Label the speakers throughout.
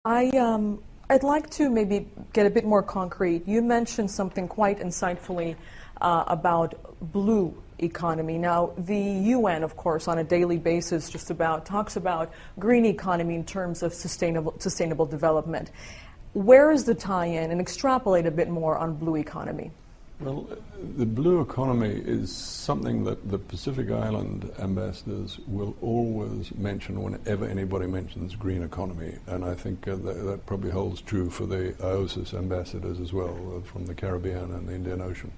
Speaker 1: I'd like to maybe get a bit more concrete. You mentioned something quite insightfully about blue economy. Now, the UN, of course, on a daily basis just about talks about green economy in terms of sustainable development. Where is the tie-in, and extrapolate a bit more on blue economy?
Speaker 2: Well, the blue economy is something that the Pacific Island ambassadors will always mention whenever anybody mentions green economy, and I think that probably holds true for the IOSIS ambassadors as well, from the Caribbean and the Indian Ocean.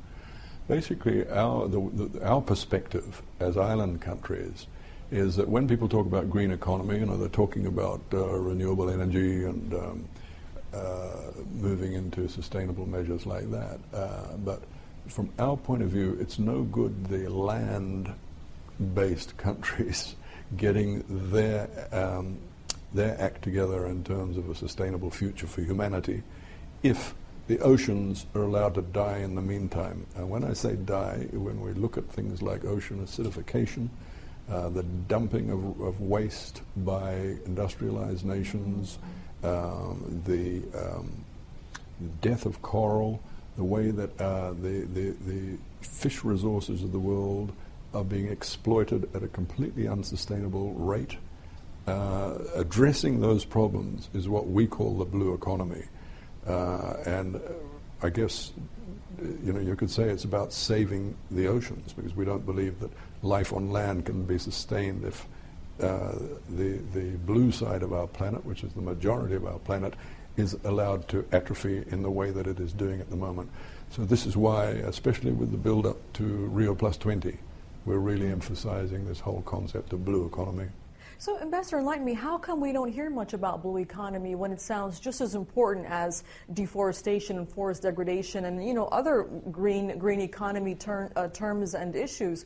Speaker 2: Basically, our perspective as island countries is that when people talk about green economy, they're talking about renewable energy and moving into sustainable measures like that. But from our point of view, it's no good the land-based countries getting their act together in terms of a sustainable future for humanity if the oceans are allowed to die in the meantime. And when I say die, when we look at things like ocean acidification, the dumping of waste by industrialized nations, the death of coral, the way that the fish resources of the world are being exploited at a completely unsustainable rate. Addressing those problems is what we call the blue economy. And I guess you could say it's about saving the oceans, because we don't believe that life on land can be sustained if the blue side of our planet, which is the majority of our planet, is allowed to atrophy in the way that it is doing at the moment. So this is why, especially with the build-up to Rio Plus 20, we're really emphasizing this whole concept of blue economy.
Speaker 1: So, Ambassador, enlighten me, how come we don't hear much about blue economy when it sounds just as important as deforestation and forest degradation and, other green economy terms and issues?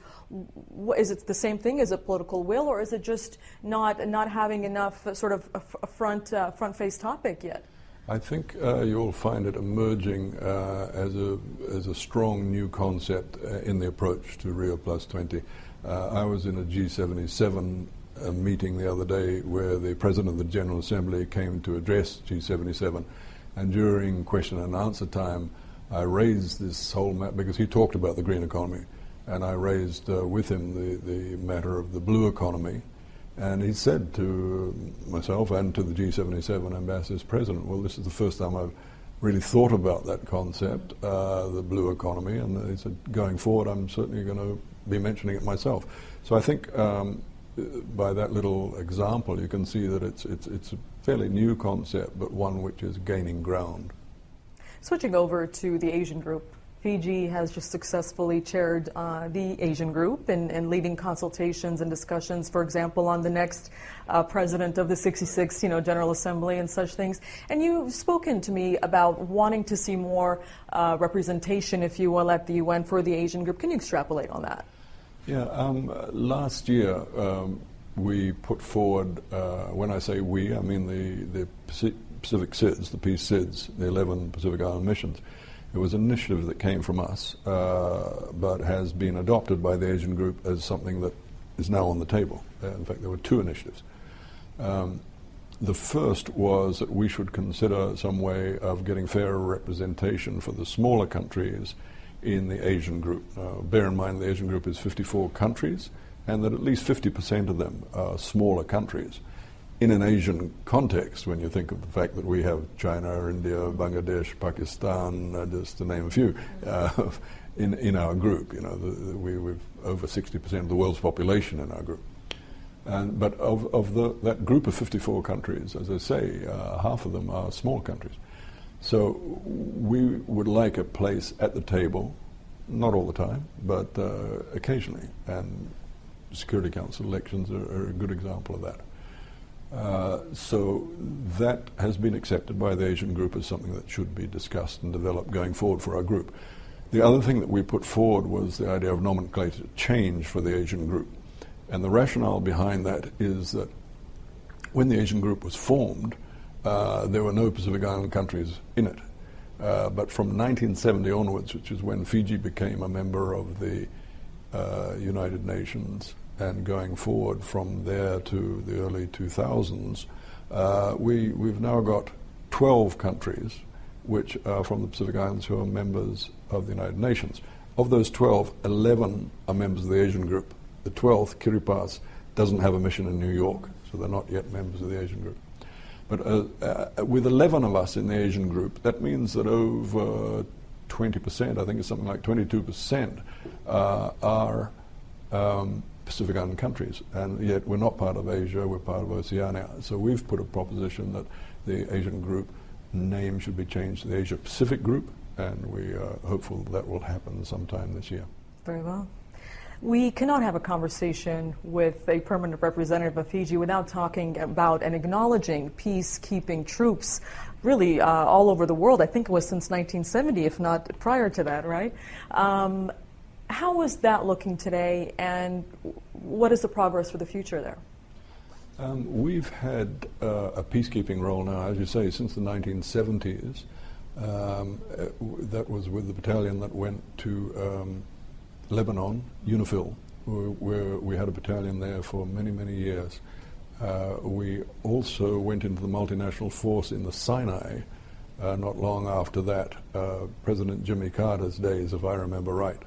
Speaker 1: Is it the same thing? Is it political will, or is it just not having enough sort of a front-face topic yet?
Speaker 2: I think you'll find it emerging as a strong new concept in the approach to Rio Plus 20. I was in a G77 meeting the other day where the President of the General Assembly came to address G77, and during question and answer time I raised this whole matter because he talked about the green economy, and I raised with him the matter of the blue economy, and he said to myself and to the G77 ambassadors present, well, this is the first time I've really thought about that concept, the blue economy, and he said, going forward I'm certainly going to be mentioning it myself. So I think by that little example, you can see that it's a fairly new concept, but one which is gaining ground.
Speaker 1: Switching over to the Asian group, Fiji has just successfully chaired the Asian group in leading consultations and discussions, for example, on the next president of the 66th, General Assembly and such things. And you've spoken to me about wanting to see more representation, if you will, at the UN for the Asian group. Can you extrapolate on that?
Speaker 2: Yeah, last year we put forward, when I say we, I mean the Pacific SIDS, the Peace SIDS, the 11 Pacific Island missions. It was an initiative that came from us, but has been adopted by the Asian group as something that is now on the table. In fact, there were two initiatives. The first was that we should consider some way of getting fairer representation for the smaller countries in the Asian group. Bear in mind the Asian group is 54 countries, and that at least 50% of them are smaller countries. In an Asian context, when you think of the fact that we have China, India, Bangladesh, Pakistan, just to name a few, in our group, we've over 60% of the world's population in our group. But of that group of 54 countries, as I say, half of them are small countries. So we would like a place at the table, not all the time, but occasionally, and Security Council elections are a good example of that. So that has been accepted by the Asian group as something that should be discussed and developed going forward for our group. The other thing that we put forward was the idea of nomenclature change for the Asian group. And the rationale behind that is that when the Asian group was formed, there were no Pacific Island countries in it. But from 1970 onwards, which is when Fiji became a member of the United Nations, and going forward from there to the early 2000s, We've now got 12 countries which are from the Pacific Islands who are members of the United Nations. Of those 12, 11 are members of the Asian group. The 12th, Kiribati, doesn't have a mission in New York, so they're not yet members of the Asian group. But with 11 of us in the Asian group, that means that over 20%, I think it's something like 22%, are Pacific Island countries. And yet we're not part of Asia, we're part of Oceania. So we've put a proposition that the Asian group name should be changed to the Asia Pacific Group, and we are hopeful that will happen sometime this year.
Speaker 1: Very well. We cannot have a conversation with a permanent representative of Fiji without talking about and acknowledging peacekeeping troops really all over the world. I think it was since 1970, if not prior to that, right? How is that looking today, and what is the progress for the future there?
Speaker 2: We've had a peacekeeping role now, as you say, since the 1970s. That was with the battalion that went to Lebanon, UNIFIL, where we had a battalion there for many, many years. We also went into the multinational force in the Sinai not long after that. President Jimmy Carter's days, if I remember right.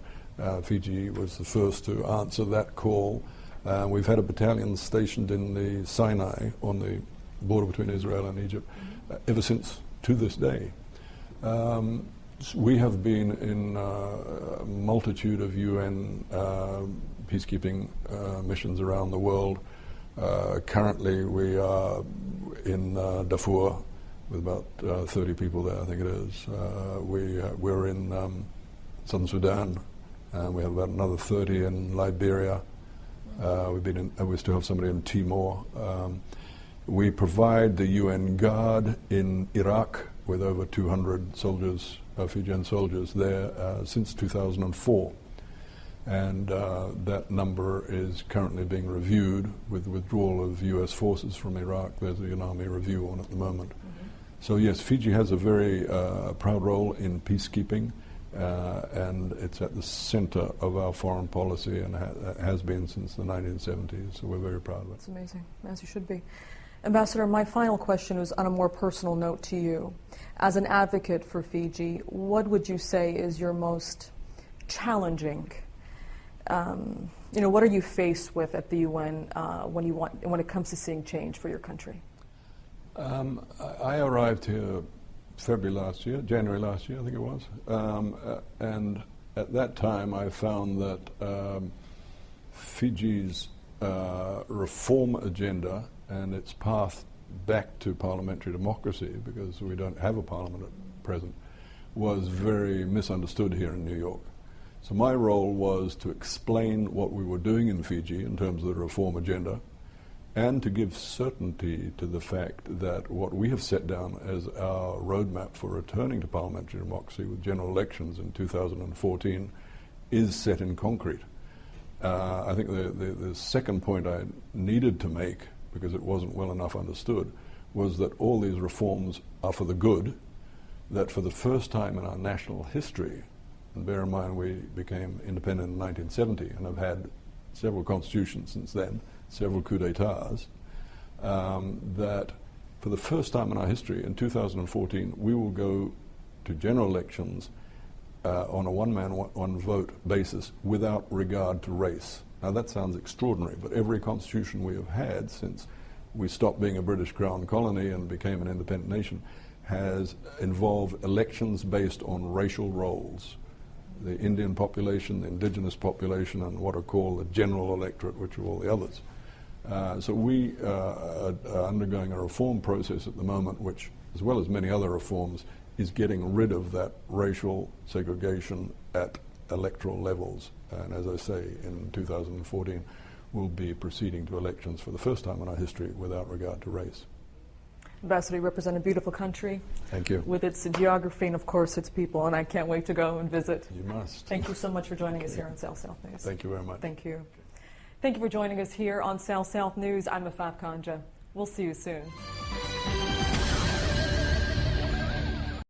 Speaker 2: Fiji was the first to answer that call. We've had a battalion stationed in the Sinai on the border between Israel and Egypt ever since to this day. We have been in a multitude of UN peacekeeping missions around the world. Currently we are in Darfur with about 30 people there, I think it is. We're in Southern Sudan, and we have about another 30 in Liberia. We still have somebody in Timor. We provide the UN Guard in Iraq with over 200 soldiers, Fijian soldiers there since 2004. And that number is currently being reviewed with the withdrawal of US forces from Iraq. There's an army review on at the moment. So yes, Fiji has a very proud role in peacekeeping. And it's at the center of our foreign policy and has been since the 1970s, so we're very proud of it.
Speaker 1: It's amazing, as you should be. Ambassador, my final question is on a more personal note to you. As an advocate for Fiji, what would you say is your most challenging, what are you faced with at the UN when it comes to seeing change for your country?
Speaker 2: I arrived here January last year, I think it was. And at that time I found that Fiji's reform agenda and its path back to parliamentary democracy, because we don't have a parliament at present, was very misunderstood here in New York. So my role was to explain what we were doing in Fiji in terms of the reform agenda, and to give certainty to the fact that what we have set down as our roadmap for returning to parliamentary democracy with general elections in 2014 is set in concrete. I think the second point I needed to make, because it wasn't well enough understood, was that all these reforms are for the good, that for the first time in our national history, and bear in mind we became independent in 1970 and have had several constitutions since then, several coups d'etats, that for the first time in our history, in 2014, we will go to general elections on a one-man, one-vote basis without regard to race. Now that sounds extraordinary, but every constitution we have had since we stopped being a British Crown colony and became an independent nation has involved elections based on racial roles. The Indian population, the indigenous population, and what are called the general electorate, which are all the others. So we are undergoing a reform process at the moment, which, as well as many other reforms, is getting rid of that racial segregation at electoral levels. And as I say, in 2014, we'll be proceeding to elections for the first time in our history without regard to race.
Speaker 1: Ambassador, you represent a beautiful country.
Speaker 2: Thank you.
Speaker 1: With its geography and, of course, its people, and I can't wait to go and visit.
Speaker 2: You must.
Speaker 1: Thank you so much for joining us here on South News.
Speaker 2: Thank you very much.
Speaker 1: Thank you. Thank you for joining us here on South News. I'm Afaf Kanja. We'll see you soon.